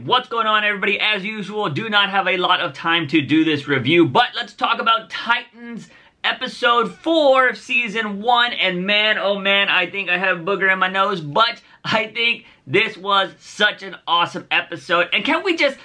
What's going on, everybody? As usual, do not have a lot of time to do this review, but let's talk about Titans episode 4, season 1, and man, oh man, I think I have a booger in my nose, but I think this was such an awesome episode, and can we just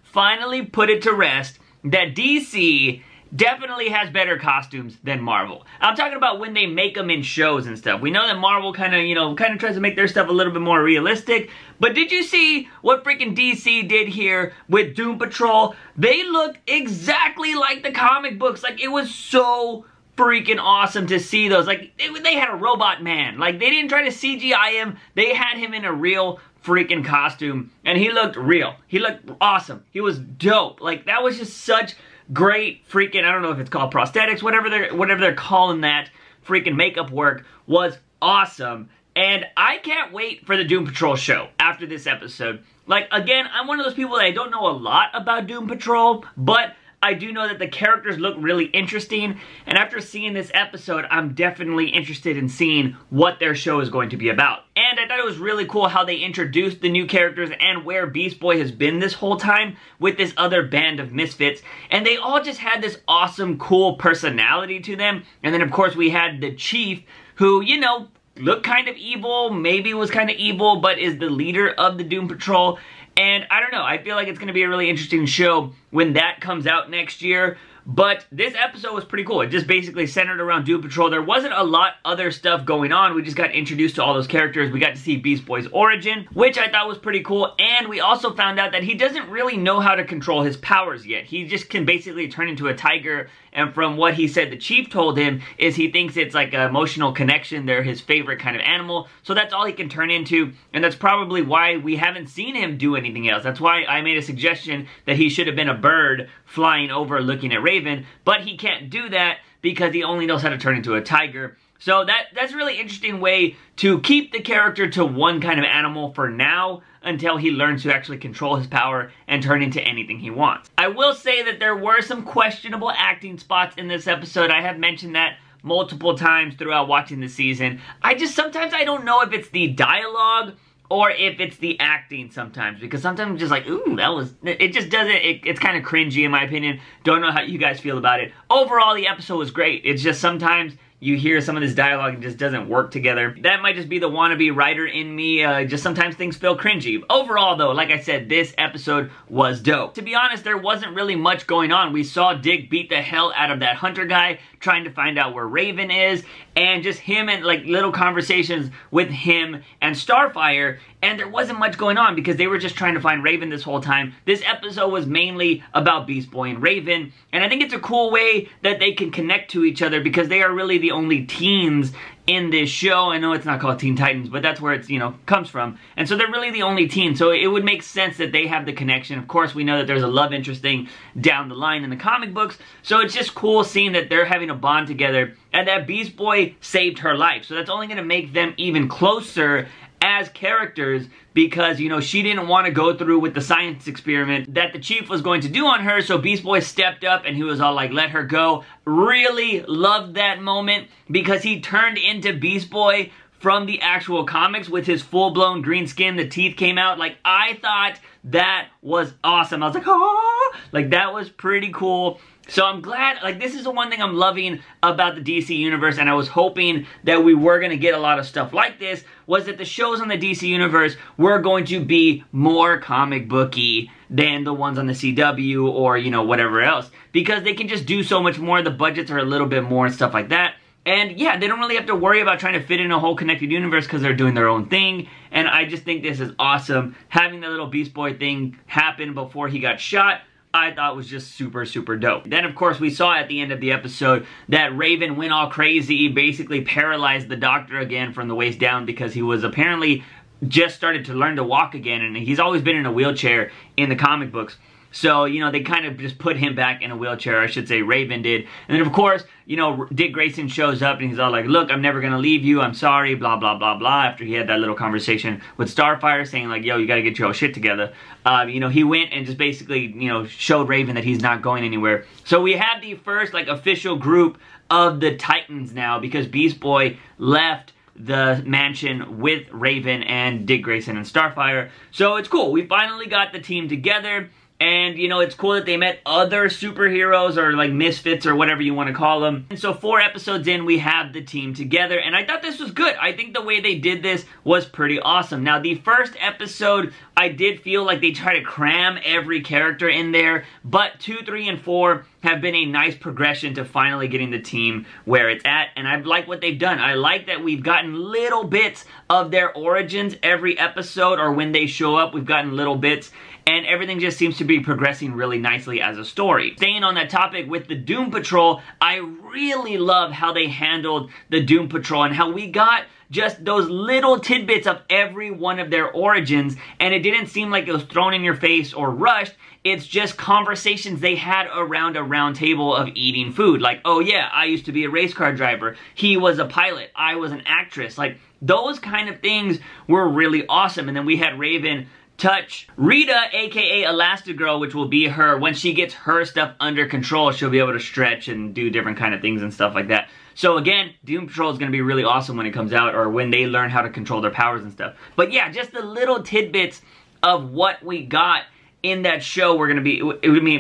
finally put it to rest that DC definitely has better costumes than Marvel. I'm talking about when they make them in shows and stuff. We know that Marvel kind of tries to make their stuff a little bit more realistic, but did you see what freaking DC did here with Doom Patrol? They looked exactly like the comic books. Like, it was so freaking awesome to see those. Like, they had a robot man. Like, they didn't try to CGI him. They had him in a real freaking costume, and he looked real. He looked awesome. He was dope. Like, that was just such great freaking, I don't know if it's called prosthetics, whatever they're calling that freaking makeup work was awesome. And I can't wait for the Doom Patrol show after this episode. Like, again, I'm one of those people that I don't know a lot about Doom Patrol, but I do know that the characters look really interesting, and after seeing this episode, I'm definitely interested in seeing what their show is going to be about. And I thought it was really cool how they introduced the new characters and where Beast Boy has been this whole time with this other band of misfits, and they all just had this awesome, cool personality to them. And then, of course, we had the Chief, who, you know, looked kind of evil, maybe was kind of evil, but is the leader of the Doom Patrol. And I don't know, I feel like it's going to be a really interesting show when that comes out next year. But this episode was pretty cool. It just basically centered around Doom Patrol. There wasn't a lot other stuff going on. We just got introduced to all those characters. We got to see Beast Boy's origin, which I thought was pretty cool. And we also found out that he doesn't really know how to control his powers yet. He just can basically turn into a tiger. And from what he said the Chief told him is he thinks it's like an emotional connection. They're his favorite kind of animal. So that's all he can turn into. And that's probably why we haven't seen him do anything else. That's why I made a suggestion that he should have been a bird flying over looking at Raven. But he can't do that because he only knows how to turn into a tiger. So that's a really interesting way to keep the character to one kind of animal for now until he learns to actually control his power and turn into anything he wants. I will say that there were some questionable acting spots in this episode. I have mentioned that multiple times throughout watching the season. Sometimes I don't know if it's the dialogue or if it's the acting sometimes, because sometimes I'm just like, ooh, it just doesn't, it's kind of cringy in my opinion. Don't know how you guys feel about it. Overall, the episode was great. It's just sometimes you hear some of this dialogue and just doesn't work together. That might just be the wannabe writer in me. Just sometimes things feel cringy. Overall, though, like I said, this episode was dope. To be honest, there wasn't really much going on. We saw Dick beat the hell out of that Hunter guy, trying to find out where Raven is, and just him and like little conversations with him and Starfire, and there wasn't much going on because they were just trying to find Raven this whole time. This episode was mainly about Beast Boy and Raven, and I think it's a cool way that they can connect to each other because they are really the only teens in this show. I know it's not called Teen Titans, but that's where it's, you know, comes from. And so they're really the only teens, so it would make sense that they have the connection. Of course, we know that there's a love interest thing down the line in the comic books, so it's just cool seeing that they're having a bond together and that Beast Boy saved her life. So that's only going to make them even closer as characters because, you know, she didn't want to go through with the science experiment that the Chief was going to do on her, so Beast Boy stepped up and he was all like, let her go. Really loved that moment because he turned into Beast Boy from the actual comics with his full-blown green skin. The teeth came out. Like, I thought that was awesome. I was like, oh, like, that was pretty cool. So I'm glad, like, this is the one thing I'm loving about the DC Universe, and I was hoping that we were going to get a lot of stuff like this, was that the shows on the DC Universe were going to be more comic booky than the ones on the CW or, you know, whatever else. Because they can just do so much more, the budgets are a little bit more and stuff like that. And yeah, they don't really have to worry about trying to fit in a whole connected universe because they're doing their own thing. And I just think this is awesome. Having the little Beast Boy thing happen before he got shot, I thought was just super, super dope. Then, of course, we saw at the end of the episode that Raven went all crazy, basically paralyzed the Doctor again from the waist down because he was apparently just started to learn to walk again, and he's always been in a wheelchair in the comic books. So, you know, they kind of just put him back in a wheelchair, I should say Raven did. And then, of course, you know, Dick Grayson shows up and he's all like, look, I'm never going to leave you, I'm sorry, blah, blah, blah, blah, after he had that little conversation with Starfire saying like, yo, you got to get your shit together. You know, he went and just basically, you know, showed Raven that he's not going anywhere. So we have the first, like, official group of the Titans now because Beast Boy left the mansion with Raven and Dick Grayson and Starfire. So it's cool. We finally got the team together. And, you know, it's cool that they met other superheroes or, like, misfits or whatever you want to call them. And so 4 episodes in, we have the team together. And I thought this was good. I think the way they did this was pretty awesome. Now, the first episode, I did feel like they tried to cram every character in there. But 2, 3, and 4 have been a nice progression to finally getting the team where it's at. And I like what they've done. I like that we've gotten little bits of their origins every episode, or when they show up, we've gotten little bits. And everything just seems to be progressing really nicely as a story. Staying on that topic with the Doom Patrol, I really love how they handled the Doom Patrol and how we got just those little tidbits of every one of their origins, and it didn't seem like it was thrown in your face or rushed. It's just conversations they had around a round table of eating food. Like, oh yeah, I used to be a race car driver. He was a pilot. I was an actress. Like, those kind of things were really awesome. And then we had Raven touch Rita, aka Elastigirl, which will be her. When she gets her stuff under control, she'll be able to stretch and do different kind of things and stuff like that. So again, Doom Patrol is going to be really awesome when it comes out, or when they learn how to control their powers and stuff. But yeah, just the little tidbits of what we got in that show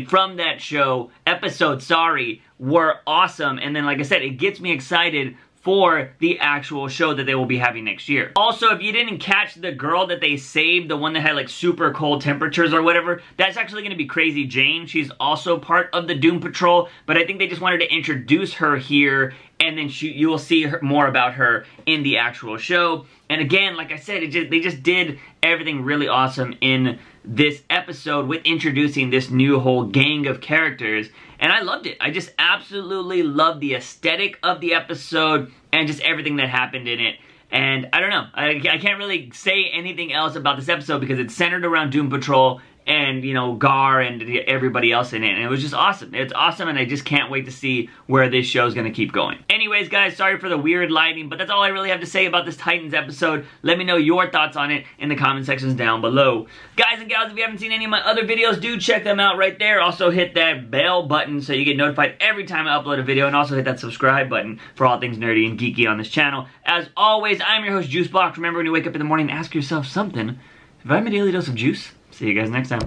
from that show, episode, sorry, were awesome. And then, like I said, it gets me excited for the actual show that they will be having next year. Also, if you didn't catch the girl that they saved, the one that had like super cold temperatures or whatever, that's actually going to be Crazy Jane. She's also part of the Doom Patrol, but I think they just wanted to introduce her here, and then you will see more about her in the actual show. And again, like I said, they just did everything really awesome in this episode with introducing this new whole gang of characters. And I loved it. I just absolutely loved the aesthetic of the episode and just everything that happened in it. And I don't know. I can't really say anything else about this episode because it's centered around Doom Patrol and, you know, Gar and everybody else in it. And it was just awesome. It's awesome, and I just can't wait to see where this show is going to keep going. Anyways, guys, sorry for the weird lighting, but that's all I really have to say about this Titans episode. Let me know your thoughts on it in the comment sections down below. Guys and gals, if you haven't seen any of my other videos, do check them out right there. Also, hit that bell button so you get notified every time I upload a video, and also hit that subscribe button for all things nerdy and geeky on this channel. As always, I'm your host, JUICEbox. Remember, when you wake up in the morning, ask yourself something. If I have a daily dose of juice, see you guys next time.